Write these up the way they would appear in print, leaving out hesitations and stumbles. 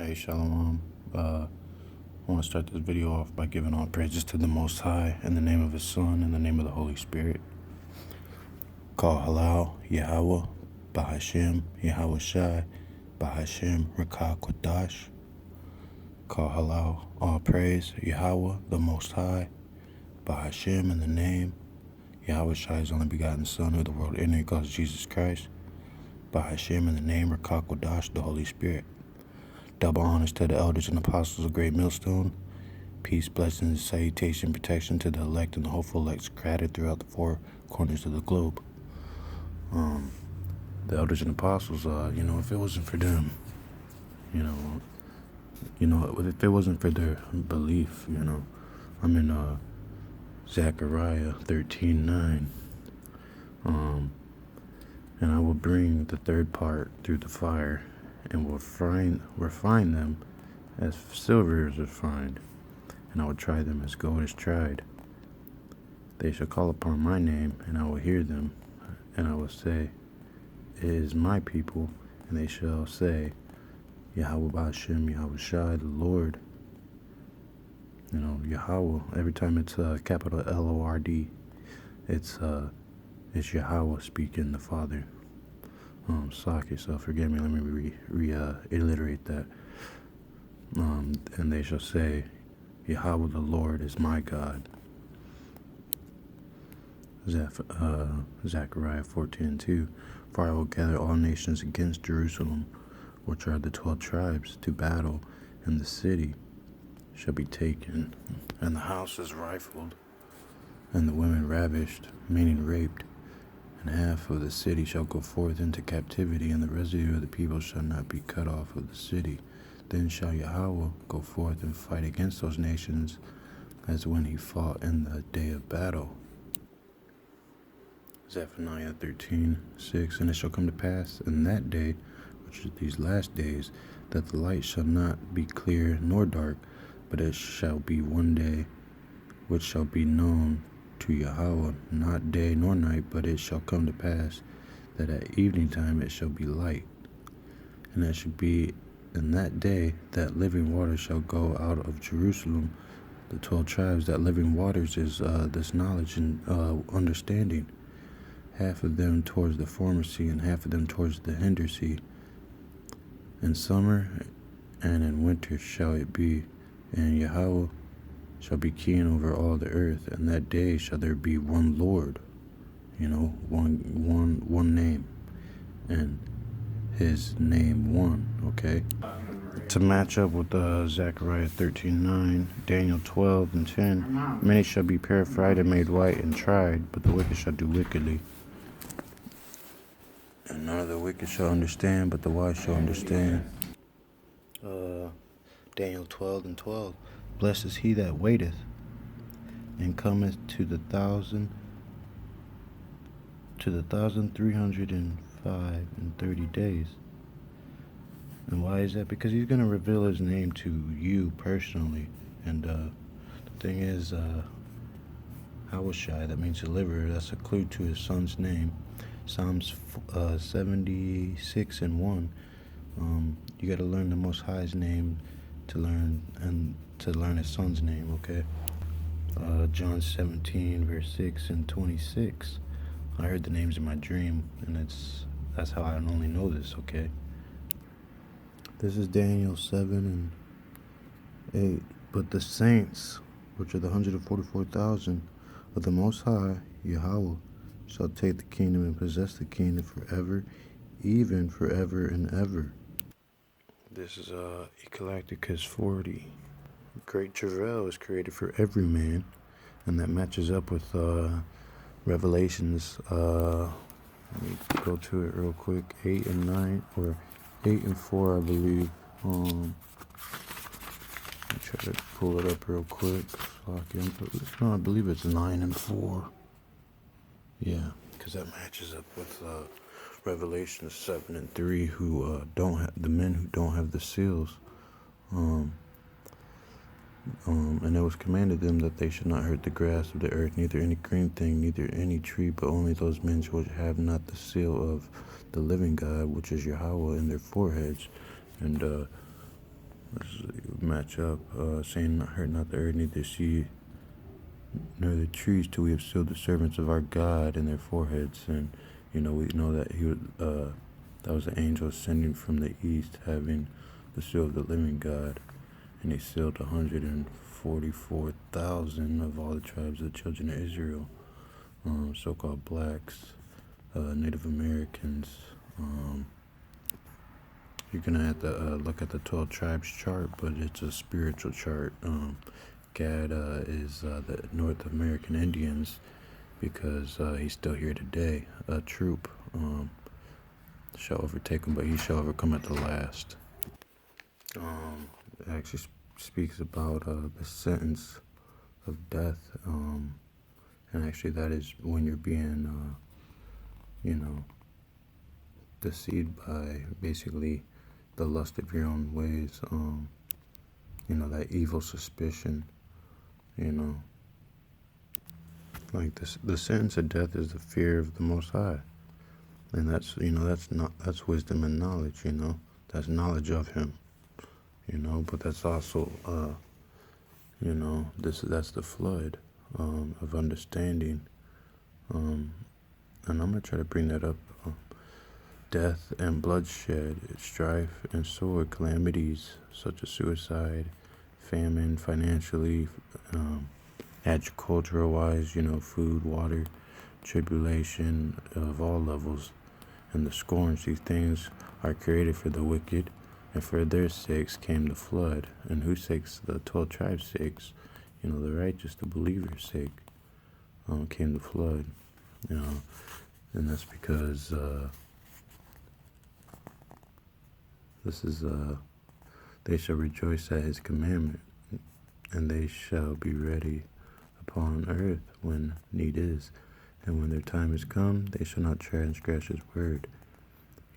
Hey, Shalom. I want to start this video off by giving all praises to the Most High in the name of His Son, in the name of the Holy Spirit. Call halal, YAHAWAH, Bahashem, YAHAWAH, Bahashem, 𝐤𝐄𝐄. Call halal, all praise, Yahweh, the Most High, Bahashem, in the name, YAHAWAH, His only begotten Son, who the world entered, calls Jesus Christ, Bahashem, in the name, 𝐤𝐄𝐄, the Holy Spirit. Double honors to the elders and apostles of Great Millstone. Peace, blessings, salutation, protection to the elect and the hopeful elect scattered throughout the four corners of the globe. The elders and apostles, if it wasn't for them, if it wasn't for their belief, I'm in Zechariah 13:9, and I will bring the third part through the fire, and will refine them as silver is refined, and I will try them as gold is tried. They shall call upon my name, and I will hear them, and I will say, it is my people, and they shall say, Yahweh Bahashem, YAHAWAH, the Lord. Yahweh, every time it's capital L-O-R-D, it's Yahweh speaking, the Father. Sock yourself, forgive me, let me reiterate that. And they shall say, Yahweh the Lord is my God. Zechariah 14:2. For I will gather all nations against Jerusalem, which are the 12 tribes, to battle, and the city shall be taken, and the houses rifled, and the women ravished, meaning raped. And half of the city shall go forth into captivity, and the residue of the people shall not be cut off of the city. Then shall Yahweh go forth and fight against those nations, as when he fought in the day of battle. Zephaniah 13:6. And it shall come to pass in that day, which is these last days, that the light shall not be clear nor dark, but it shall be one day, which shall be known to Yahweh, not day nor night, but it shall come to pass that at evening time it shall be light. And it shall be in that day that living waters shall go out of Jerusalem, the 12 tribes. That living waters is this knowledge and understanding. Half of them towards the former sea, and half of them towards the hinder sea. In summer and in winter shall it be, and Yahweh shall be king over all the earth, and that day shall there be one Lord, one name, and his name one, okay? To match up with Zechariah 13:9, Daniel 12:10, many shall be purified and made white and tried, but the wicked shall do wickedly. And none of the wicked shall understand, but the wise shall understand. Daniel 12:12. Blessed is he that waiteth, and cometh to the 1,305 days. And why is that? Because he's going to reveal his name to you personally. And the thing is, YAHAWAH, that means deliverer. That's a clue to his son's name. Psalms 76:1. You got to learn the Most High's name to learn his son's name, okay? John 17:6 and 26. I heard the names in my dream, and that's how I only know this, okay? This is Daniel 7:8. But the saints, which are the 144,000 of the Most High, Yahweh, shall take the kingdom and possess the kingdom forever, even forever and ever. This is 𝐤𝐄𝐄 40. Great travail is created for every man, and that matches up with Revelations. Let me go to it real quick. 8 and 9, or 8 and 4, I believe. Let me try to pull it up real quick. No, I believe it's 9 and 4. Yeah, because that matches up with Revelation 7 and 3, who don't have the men who don't have the seals. And it was commanded them that they should not hurt the grass of the earth, neither any green thing, neither any tree, but only those men which have not the seal of the living God, which is Yahweh, in their foreheads. And Let's match up, saying not hurt not the earth, neither sea nor the trees, till we have sealed the servants of our God in their foreheads. And we know that that was an angel ascending from the east, having the seal of the living God, and he sealed 144,000 of all the tribes of the children of Israel, so-called blacks, Native Americans. You're gonna have to look at the 12 tribes chart, but it's a spiritual chart. Gad is the North American Indians, because he's still here today. A troop shall overtake him, but he shall overcome at the last. It actually speaks about the sentence of death, and actually that is when you're being, deceived by basically the lust of your own ways. That evil suspicion. Like the sentence of death is the fear of the Most High, and that's wisdom and knowledge. That's knowledge of Him. But that's also that's the flood of understanding. And I'm gonna try to bring that up. Death and bloodshed, strife and sword, calamities such as suicide, famine, financially, agricultural-wise, food, water, tribulation of all levels, and the scorns. These things are created for the wicked, and for their sakes came the flood. And whose sakes? The 12 tribes' sakes, the righteous, the believers' sake, came the flood. And that's because this is they shall rejoice at His commandment, and they shall be ready upon earth when need is, and when their time is come, they shall not transgress His word.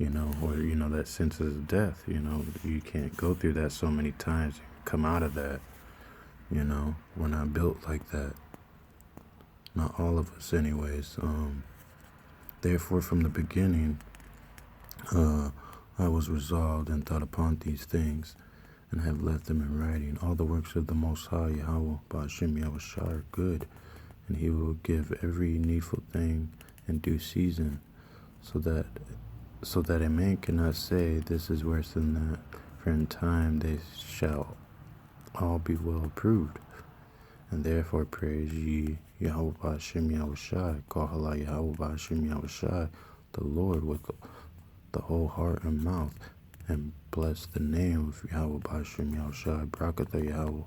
Or that sense of death. You can't go through that so many times and come out of that. We're not built like that. Not all of us, anyways. Therefore, from the beginning, I was resolved and thought upon these things, and have left them in writing. All the works of the Most High, YAHAWAH, YAHWAH, are good, and He will give every needful thing in due season, so that a man cannot say, this is worse than that, for in time they shall all be well approved. And therefore praise ye YAHWAH, YAHWAH, call Allah YAHWAH, YAHWAH, the Lord, with the whole heart and mouth, and bless the name of YAHWAH, YAHWah, Barakatah YAHWAH,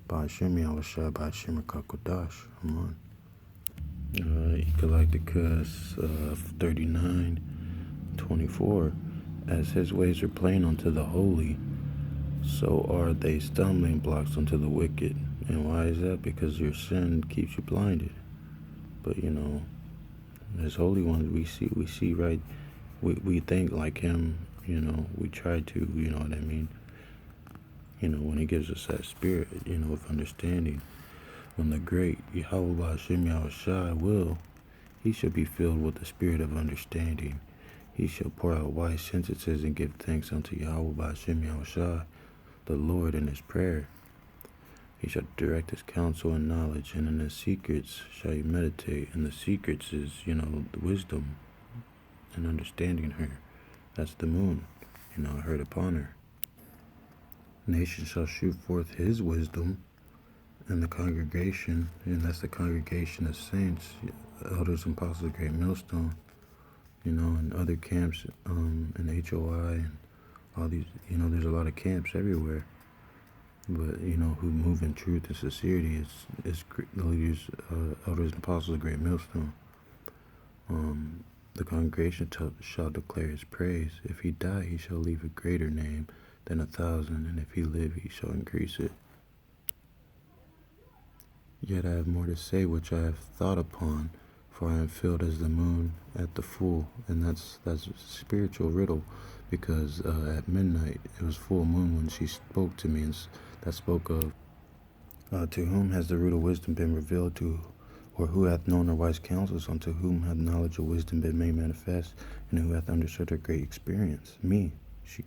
YAHWAH, Kakodash. Amen. Galacticus 39:24. As His ways are plain unto the holy, so are they stumbling blocks unto the wicked. And why is that? Because your sin keeps you blinded. But as holy ones, we see right. We think like Him. We try to. You know what I mean. When He gives us that spirit, of understanding. When the great YAHWAH, YAHWAH will, He shall be filled with the spirit of understanding. He shall pour out wise sentences and give thanks unto YAHWAH, YAHWAH, the Lord, in His prayer. He shall direct His counsel and knowledge, and in His secrets shall He meditate. And the secrets is, the wisdom and understanding her. That's the moon, heard upon her. Nation shall shoot forth His wisdom, and the congregation, and that's the congregation of saints, elders and apostles of great millstone, and other camps, and HOI, and all these, there's a lot of camps everywhere. But, who move in truth and sincerity is the leaders, elders and apostles of great millstone. The congregation shall declare His praise. If He die, He shall leave a greater name than 1,000, and if He live, He shall increase it. Yet I have more to say which I have thought upon, for I am filled as the moon at the full. And that's a spiritual riddle, because at midnight it was full moon when she spoke to me, and that spoke of to whom has the root of wisdom been revealed to, or who hath known her wise counsels, unto whom hath knowledge of wisdom been made manifest, and who hath understood her great experience? Me, she